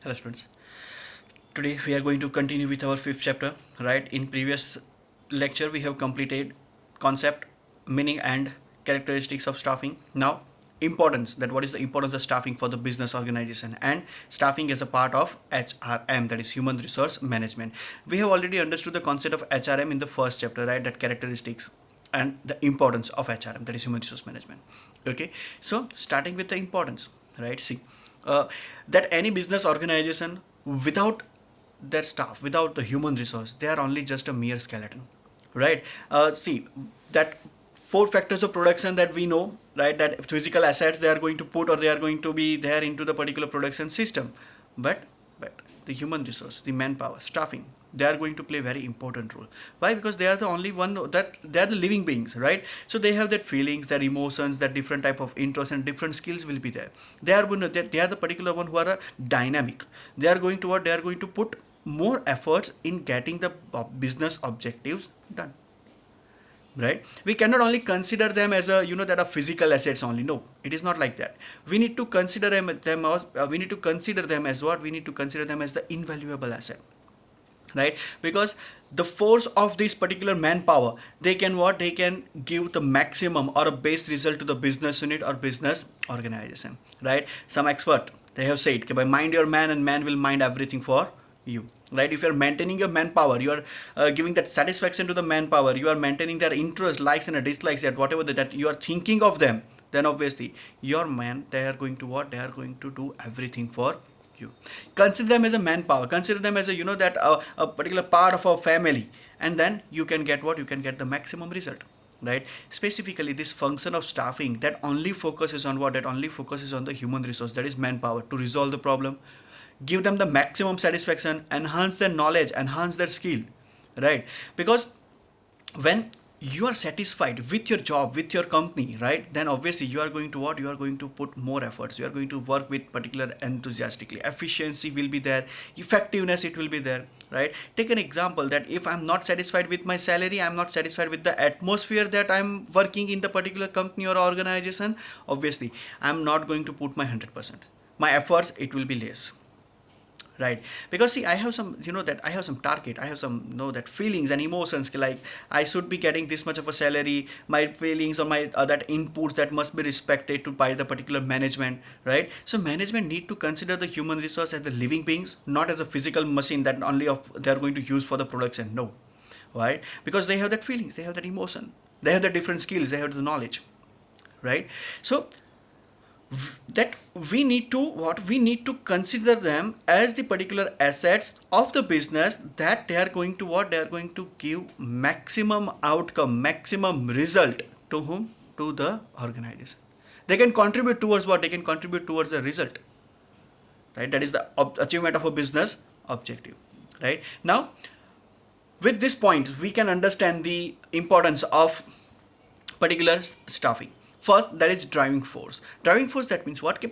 Hello students. Today we are going to continue with our fifth chapter. Right, in previous lecture we have completed concept, meaning and characteristics of staffing. Now importance, that what is the importance of staffing for the business organization, and staffing as a part of HRM, that is human resource management. We have already understood the concept of HRM in the first chapter, right? That characteristics and the importance of HRM, that is human resource management. Okay, so starting with the importance, right? See, uh, that any business organization without their staff, without the human resource, they are only just a mere skeleton, right? See, that four factors of production that we know, right? That physical assets they are going to put or they are going to be there into the particular production system, but the human resource, the manpower, staffing, they are going to play very important role. Why? Because they are the only one that they are the living beings, right? So they have that feelings, their emotions, that different type of interests and different skills will be there. They are going to, they are the particular one who are dynamic. They are going to what? They are going to put more efforts in getting the business objectives done, right? We cannot only consider them as a, that are physical assets only. No, it is not like that. We need to consider them as, we need to consider them as what? We need to consider them as the invaluable asset, right? Because the force of this particular manpower, they can what? They can give the maximum or a best result to the business unit or business organization, right? Some expert, they have said, okay, by mind your man and man will mind everything for you, right? If you're maintaining your manpower, you are giving that satisfaction to the manpower, you are maintaining their interest, likes and dislikes, that whatever that you are thinking of them, then obviously your man, they are going to what? They are going to do everything for you. Consider them as a manpower, consider them as a, that a particular part of our family, and then you can get what? You can get the maximum result, right? Specifically this function of staffing, that only focuses on what? That only focuses on the human resource, that is manpower, to resolve the problem, give them the maximum satisfaction, enhance their knowledge, enhance their skill, right? Because when you are satisfied with your job, with your company, right, then obviously you are going to what? You are going to put more efforts, you are going to work with particular enthusiastically, efficiency will be there, effectiveness it will be there, right? Take an example, that if I'm not satisfied with my salary, I'm not satisfied with the atmosphere that I'm working in the particular company or organization, obviously I'm not going to put my 100%, my efforts, it will be less, right? Because see, I have some, that I have some target, I have some, that feelings and emotions, like I should be getting this much of a salary, my feelings or my that inputs that must be respected to by the particular management, right? So management need to consider the human resource as the living beings, not as a physical machine that only of they are going to use for the production. No, right? Because they have that feelings, they have that emotion, they have the different skills, they have the knowledge, right? So that we need to what? We need to consider them as the particular assets of the business, that they are going to what? They are going to give maximum outcome, maximum result to whom? To the organization. They can contribute towards what? They can contribute towards the result, right? That is the achievement of a business objective, right? Now with this point we can understand the importance of particular staffing. First, that is driving force. Driving force, that means what?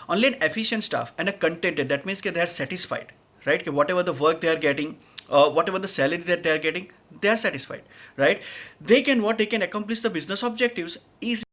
Only an efficient staff and a contented, that means they are satisfied, right? Whatever the work they are getting, whatever the salary that they are getting, they are satisfied, right? They can what? They can accomplish the business objectives easily.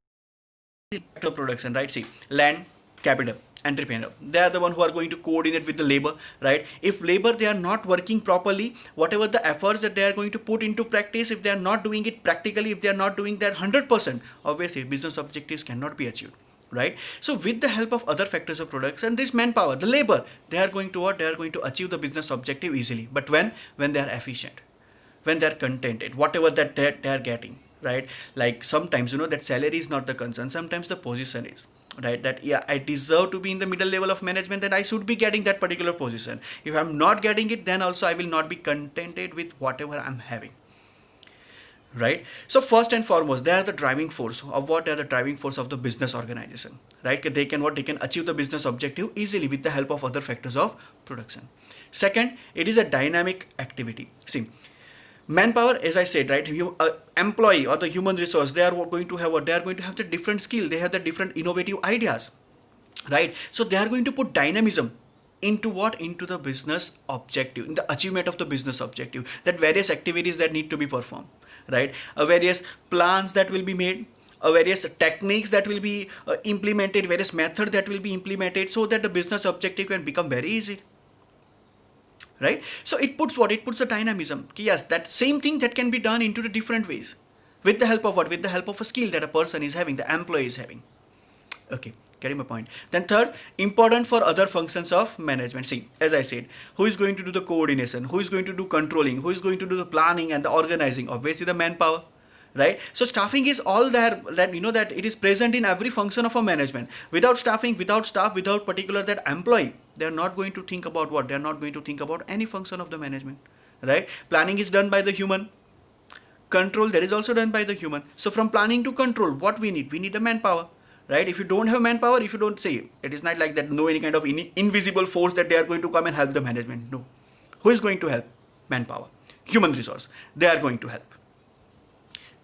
Production, right? See, land, capital, entrepreneur, they are the one who are going to coordinate with the labor, right? If labor they are not working properly, whatever the efforts that they are going to put into practice, if they are not doing it practically, if they are not doing that 100%, obviously business objectives cannot be achieved, right? So with the help of other factors of production, this manpower, the labor, they are going to what? They are going to achieve the business objective easily. But when they are efficient, when they're contented, whatever that they are getting, right? Like sometimes, that salary is not the concern, sometimes the position is, right? That yeah, I deserve to be in the middle level of management, then I should be getting that particular position. If I'm not getting it, then also I will not be contented with whatever I'm having, right? So first and foremost, they are the driving force of what? Are the driving force of the business organization, right? They can what? They can achieve the business objective easily with the help of other factors of production. Second, it is a dynamic activity. See, manpower, as I said, right, you employee or the human resource, they are going to have what? They are going to have the different skill, they have the different innovative ideas, right? So they are going to put dynamism into what? Into the business objective, in the achievement of the business objective, that various activities that need to be performed, right? Various plans that will be made, various techniques that will be implemented, various methods that will be implemented, so that the business objective can become very easy, right? So it puts what? It puts the dynamism. Yes, that same thing that can be done into the different ways. With the help of what? With the help of a skill that a person is having, the employee is having. Okay, getting my point. Then third, important for other functions of management. See, as I said, who is going to do the coordination? Who is going to do controlling? Who is going to do the planning and the organizing? Obviously the manpower, right? So staffing is all there, that you know that it is present in every function of a management. Without staffing, without staff, without particular that employee, they are not going to think about what? They are not going to think about any function of the management, right? Planning is done by the human. Control, that is also done by the human. So from planning to control, what we need a manpower, right? If you don't have manpower, if you don't say, it is not like that, no any kind of invisible force that they are going to come and help the management. No. Who is going to help? Manpower, human resource, they are going to help.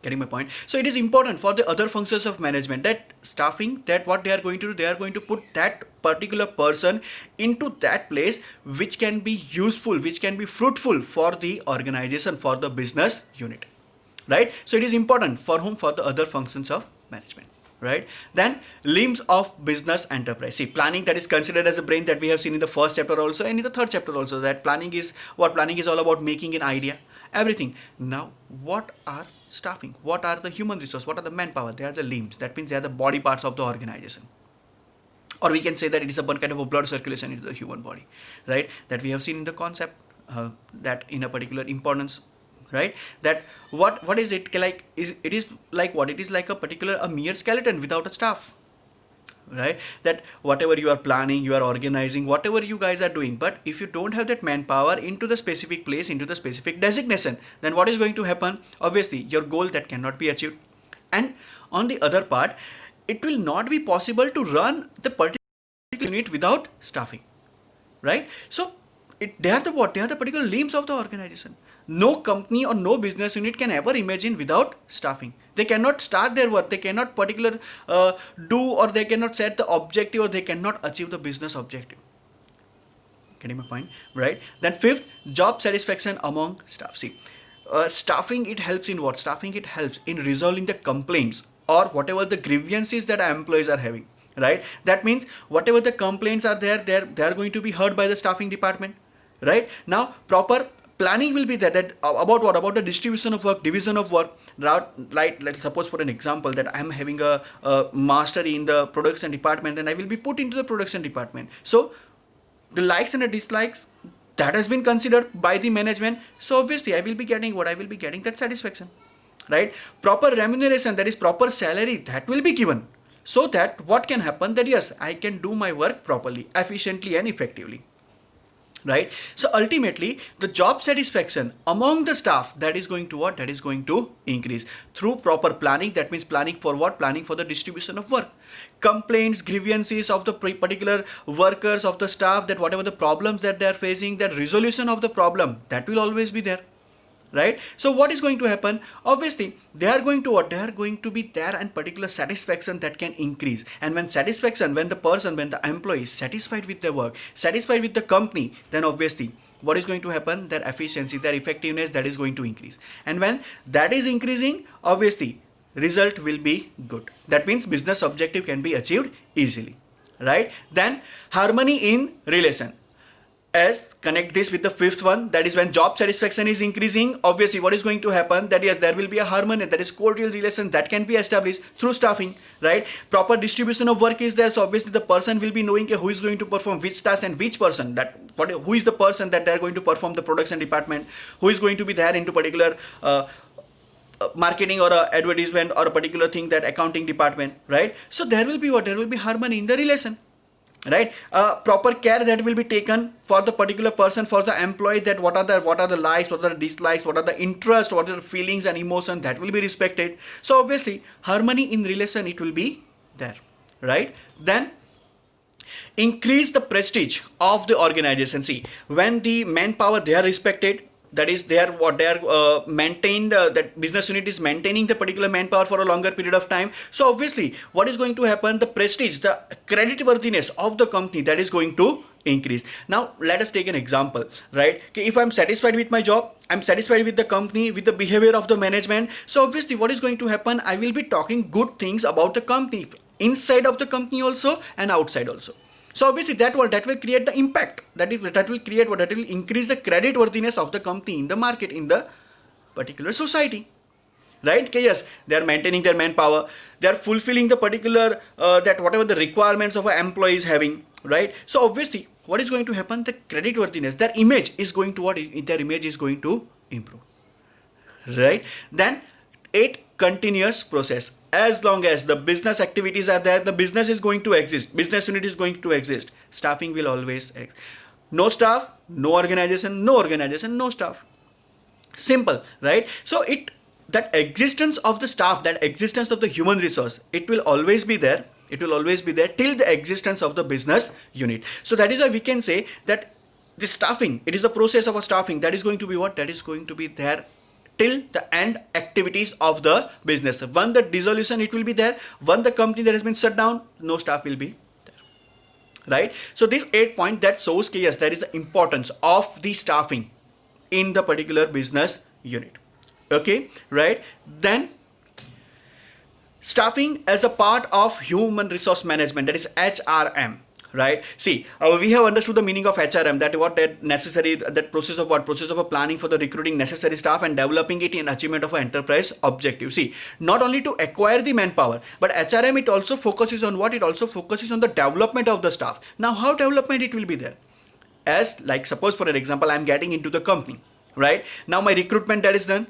Getting my point? So it is important for the other functions of management, that staffing, that what they are going to do, they are going to put that particular person into that place which can be useful, which can be fruitful for the organization, for the business unit, right? So it is important for whom? For the other functions of management, right? Then limbs of business enterprise. See, planning, that is considered as a brain, that we have seen in the first chapter also and in the third chapter also, that planning is what? Planning is all about making an idea, everything. Now what are staffing? What are the human resource? What are the manpower? They are the limbs. That means they are the body parts of the organization, or we can say that it is a one kind of a blood circulation into the human body, right? That we have seen in the concept, that in a particular importance, right? That what is it like? It is like what? It is like a particular, a mere skeleton without a staff, right? That whatever you are planning, you are organizing, whatever you guys are doing, but if you don't have that manpower into the specific place, into the specific designation, then what is going to happen? Obviously your goal, that cannot be achieved. And on the other part, it will not be possible to run the particular unit without staffing, right? So they are the what? They are the particular limbs of the organization. No company or no business unit can ever imagine without staffing. They cannot start their work, they cannot particular do, or they cannot set the objective, or they cannot achieve the business objective. Getting my point, right? Then fifth, job satisfaction among staff. See, staffing, it helps in what? Staffing, it helps in resolving the complaints or whatever the grievances that our employees are having, right? That means whatever the complaints are there, they are going to be heard by the staffing department, right? Now proper planning will be there, that about what? About the distribution of work, division of work, right? Let's suppose for an example that I am having a mastery in the production department, and I will be put into the production department. So the likes and the dislikes, that has been considered by the management. So obviously I will be getting what? I will be getting that satisfaction, right? Proper remuneration, that is proper salary, that will be given, so that what can happen? That yes, I can do my work properly, efficiently and effectively, right? So ultimately the job satisfaction among the staff, that is going to what? That is going to increase through proper planning. That means planning for what? Planning for the distribution of work. Complaints, grievances of the particular workers, of the staff, that whatever the problems that they are facing, that resolution of the problem, that will always be there, right? So what is going to happen? Obviously they are going to what? They are going to be there, and particular satisfaction that can increase. And when satisfaction, when the person, when the employee is satisfied with their work, satisfied with the company, then obviously what is going to happen? Their efficiency, their effectiveness, that is going to increase. And when that is increasing, obviously result will be good. That means business objective can be achieved easily, right? Then harmony in relation. As connect this with the fifth one, that is when job satisfaction is increasing, obviously what is going to happen? That yes, there will be a harmony, that is cordial relation, that can be established through staffing, right? Proper distribution of work is there, so obviously the person will be knowing who is going to perform which task and which person, that who is the person that they are going to perform the production department, who is going to be there into particular marketing or advertisement, or a particular thing, that accounting department, right? So there will be what? There will be harmony in the relation, right? Proper care that will be taken for the particular person, for the employee, that what are the likes, what are the dislikes, what are the interests, what are the feelings and emotions, that will be respected. So obviously harmony in relation, it will be there, right? Then increase the prestige of the organization. See, when the manpower, they are respected, that is they are maintained, that business unit is maintaining the particular manpower for a longer period of time. So obviously what is going to happen? The prestige, the creditworthiness of the company, that is going to increase. Now let us take an example, right? Okay, if I'm satisfied with my job, I'm satisfied with the company, with the behavior of the management, so obviously what is going to happen? I will be talking good things about the company, inside of the company also and outside also, So obviously that will create the impact, that will increase the credit worthiness of the company in the market, in the particular society, right? Okay, yes, they are maintaining their manpower, they are fulfilling the particular that whatever the requirements of an employee is having, right? So obviously what is going to happen, the credit worthiness, their image is going to their image is going to improve, right? Then it continuous process, as long as the business activities are there, the business is going to exist, business unit is going to exist, staffing will always exist. No staff, no organization, no organization, no staff. Simple, right? So it, that existence of the staff, that existence of the human resource, it will always be there, it will always be there till the existence of the business unit. So that is why we can say that the staffing, it is the process of a staffing that is going to be what, that is going to be there till the end activities of the business. When the dissolution, it will be there. When the company that has been shut down, no staff will be there, right? So this 8 point that shows that yes, there is the importance of the staffing in the particular business unit. Okay, right? Then staffing as a part of human resource management, that is HRM, right? See, we have understood the meaning of HRM, that what that necessary, that process of what, process of a planning for the recruiting necessary staff and developing it in achievement of an enterprise objective. See, not only to acquire the manpower, but HRM, it also focuses on what, it also focuses on the development of the staff. Now how development it will be there, as like suppose for an example, I'm getting into the company, right? Now my recruitment that is done,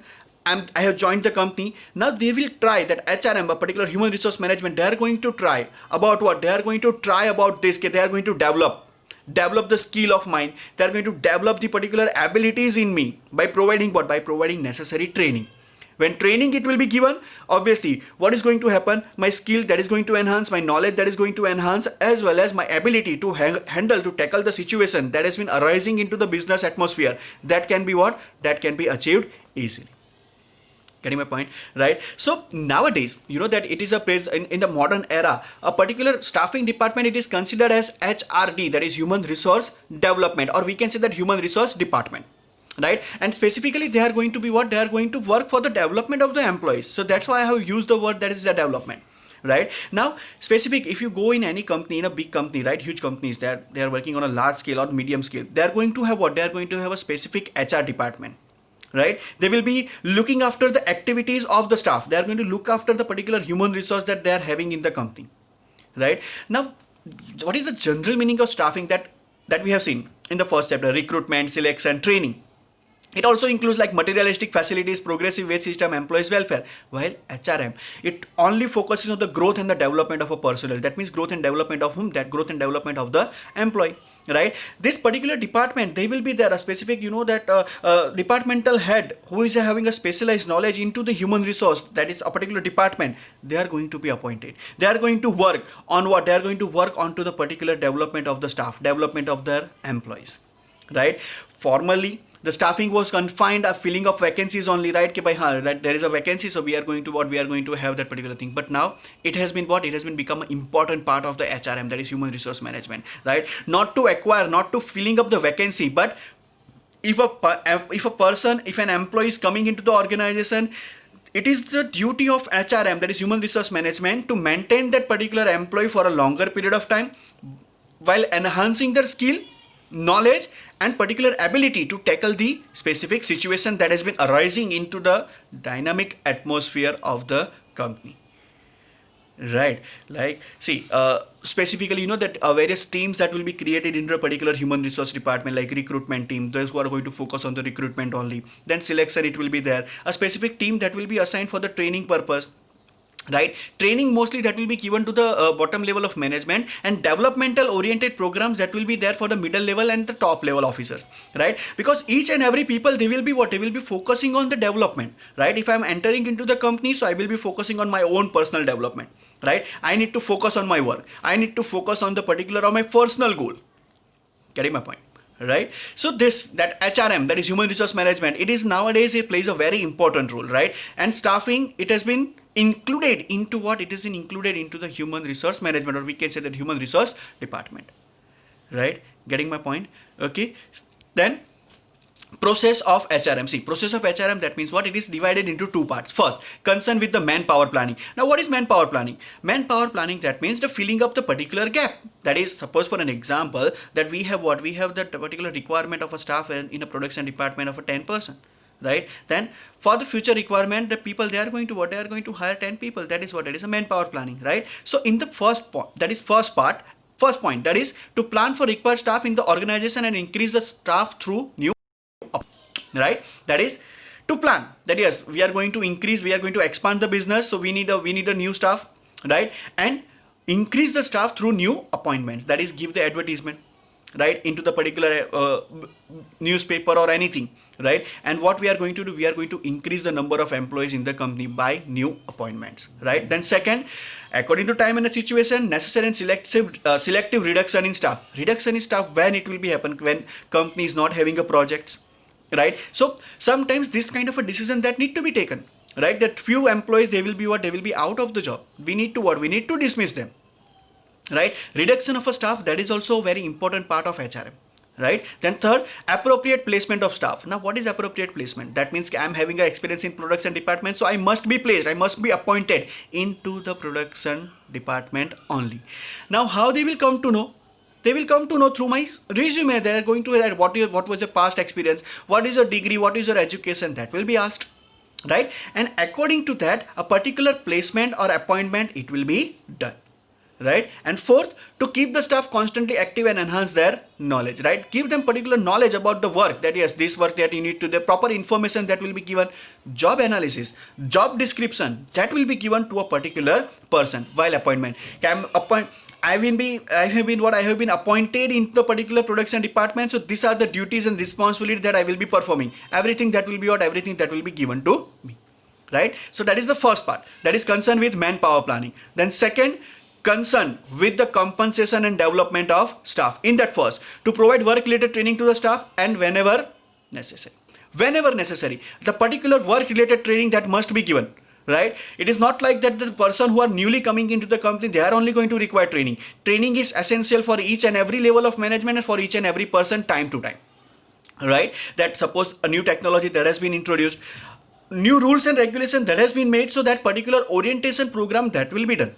I have joined the company. Now they will try that HRM, a particular human resource management, they are going to try about what, they are going to try about this, they are going to develop the skill of mine, they are going to develop the particular abilities in me by providing what, by providing necessary training. When training it will be given, obviously what is going to happen, my skill that is going to enhance, my knowledge that is going to enhance, as well as my ability to handle, to tackle the situation that has been arising into the business atmosphere, that can be what, that can be achieved easily. Getting my point, right? So nowadays, you know that it is in the modern era, a particular staffing department, it is considered as HRD, that is human resource development, or we can say that human resource department, right? And specifically they are going to be what, they are going to work for the development of the employees. So that's why I have used the word, that is the development, right? Now specific, if you go in any company, in a big company, right, huge companies, they are working on a large scale or medium scale, they are going to have what, they are going to have a specific HR department, right? They will be looking after the activities of the staff, they are going to look after the particular human resource that they are having in the company, right? Now what is the general meaning of staffing that we have seen in the first chapter? Recruitment, selection, training. It also includes like materialistic facilities, progressive wage system, employees welfare. While HRM, it only focuses on the growth and the development of a personnel. That means growth and development of whom? That growth and development of the employee, right? This particular department, they will be there a specific, you know, that departmental head who is having a specialized knowledge into the human resource, that is a particular department, they are going to be appointed. They are going to work on what? They are going to work on to the particular development of the staff, development of their employees, right? Formerly, the staffing was confined a filling of vacancies only, right? That there is a vacancy, so we are going to what, we are going to have that particular thing. But now it has been what, it has been become an important part of the HRM, that is human resource management, right? Not to acquire, not to filling up the vacancy, but if an employee is coming into the organization, it is the duty of HRM, that is human resource management, to maintain that particular employee for a longer period of time while enhancing their skill, knowledge and particular ability to tackle the specific situation that has been arising into the dynamic atmosphere of the company, right? Like see, specifically, you know that various teams that will be created into a particular human resource department, like recruitment team, those who are going to focus on the recruitment only. Then selection, it will be there, a specific team that will be assigned for the training purpose, right? Training mostly that will be given to the bottom level of management, and developmental oriented programs that will be there for the middle level and the top level officers, right? Because each and every people, they will be what, they will be focusing on the development, right? If I'm entering into the company, so I will be focusing on my own personal development, right? I need to focus on my work, I need to focus on the particular of my personal goal. Getting my point, right? So that HRM, that is human resource management, it is nowadays, it plays a very important role, right? And staffing, it has been included into what, it has been included into the human resource management, or we can say that human resource department, right? Getting my point? Okay. Then Process of HRM. See, process of HRM, that means what? It is divided into two parts. First, concern with the manpower planning. Now, what is manpower planning? Manpower planning, that means the filling up the particular gap. That is, suppose for an example, that we have what? We have the particular requirement of a staff in a production department of a 10%. Right? Then for the future requirement, the people, they are going to what? They are going to hire 10 people. That is what? It is a manpower planning, right? So in the first point, that is first point, that is to plan for required staff in the organization and increase the staff through new, right? That is to plan that yes, we are going to increase, we are going to expand the business, so we need a new staff, right? And increase the staff through new appointments, that is give the advertisement, right, into the particular newspaper or anything, right? And what we are going to do, we are going to increase the number of employees in the company by new appointments, right? Then second, according to time and the situation, necessary and selective reduction in staff. Reduction in staff, when it will be happen? When company is not having a projects, right? So sometimes this kind of a decision that need to be taken, right? That few employees, they will be what? They will be out of the job. We need to what? We need to dismiss them, right? Reduction of a staff, that is also a very important part of HRM, right? Then third, appropriate placement of staff. Now, what is appropriate placement? That means I'm having an experience in production department, so I must be placed, I must be appointed into the production department only. Now, how they will come to know? They will come to know through my resume. They are going to add what was your past experience, what is your degree, what is your education, that will be asked, right? And according to that, a particular placement or appointment, it will be done, right? And fourth, to keep the staff constantly active and enhance their knowledge, right? Give them particular knowledge about the work, that yes, this work that you need to, the proper information that will be given, job analysis, job description, that will be given to a particular person while appointment. I have been appointed in the particular production department, so these are the duties and responsibilities that I will be performing. Everything that will be given to me, right? So that is the first part, that is concerned with manpower planning. Then second, concern with the compensation and development of staff. In that first, to provide work related training to the staff and whenever necessary, the particular work related training that must be given, right? It is not like that the person who are newly coming into the company, they are only going to require training. Training is essential for each and every level of management and for each and every person, time to time, right? That suppose a new technology that has been introduced, new rules and regulation that has been made, so that particular orientation program that will be done,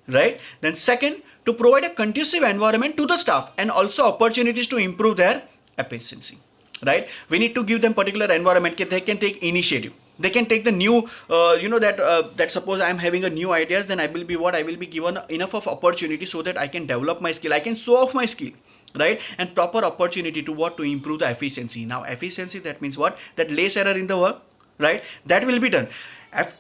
right? Then second, to provide a conducive environment to the staff and also opportunities to improve their efficiency, right? We need to give them particular environment that they can take initiative. They can take the new, that suppose I am having a new ideas, then I will be given enough of opportunity so that I can develop my skill, I can show off my skill, right? And proper opportunity to what? To improve the efficiency. Now efficiency, that means what? That less error in the work, right? That will be done.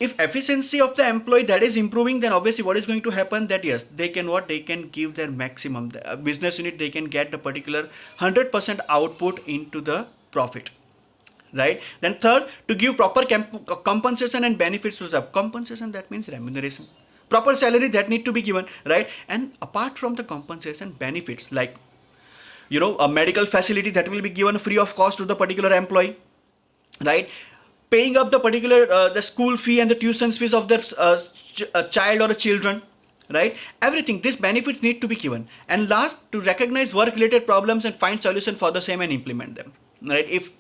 If efficiency of the employee that is improving, then obviously what is going to happen? That yes, they can give their maximum. The business unit, they can get the particular 100% output into the profit, right? Then third, to give proper compensation and benefits to the compensation, that means remuneration, proper salary that need to be given, right? And apart from the compensation, benefits like a medical facility that will be given free of cost to the particular employee, right? Paying up the particular the school fee and the tuition fees of the child or children, right? Everything, these benefits need to be given. And last, to recognize work related problems and find solution for the same and implement them, right? If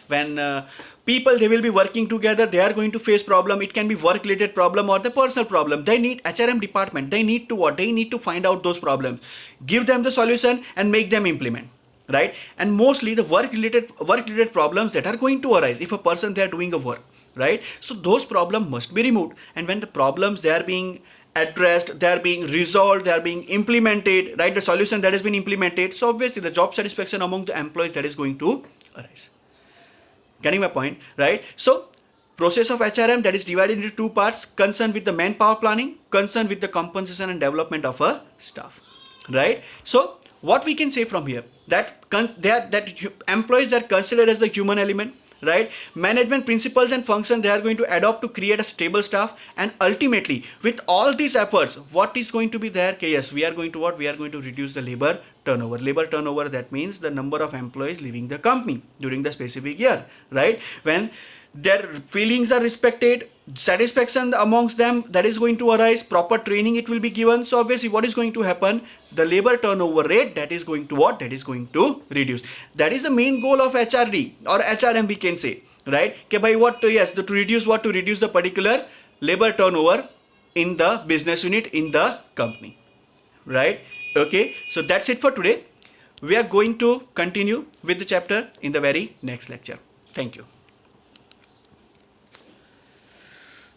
when people, they will be working together, they are going to face problem. It can be work related problem or the personal problem. They need HRM department, they need to find out those problems, give them the solution and make them implement, right? And mostly the work related problems that are going to arise if a person, they are doing a work, right? So those problems must be removed, and when the problems, they are being addressed, they are being resolved, they are being implemented, right? The solution that has been implemented, so obviously the job satisfaction among the employees, that is going to arise. Getting my point, right? So process of HRM, that is divided into two parts: concern with the manpower planning, concern with the compensation and development of a staff, right? So what we can say from here, that employees are considered as the human element, right? Management principles and functions, they are going to adopt to create a stable staff, and ultimately with all these efforts, what is going to be there? Yes, we are going to reduce the labor turnover. That means the number of employees leaving the company during the specific year, right? When their feelings are respected, satisfaction amongst them, that is going to arise, proper training it will be given. So obviously what is going to happen, the labor turnover rate, that is going to what, that is going to reduce. That is the main goal of HRD or HRM, we can say, right? Okay, by what, yes, to reduce what, to reduce the particular labor turnover in the business unit, in the company, right? Okay, so that's it for today. We are going to continue with the chapter in the very next lecture. Thank you.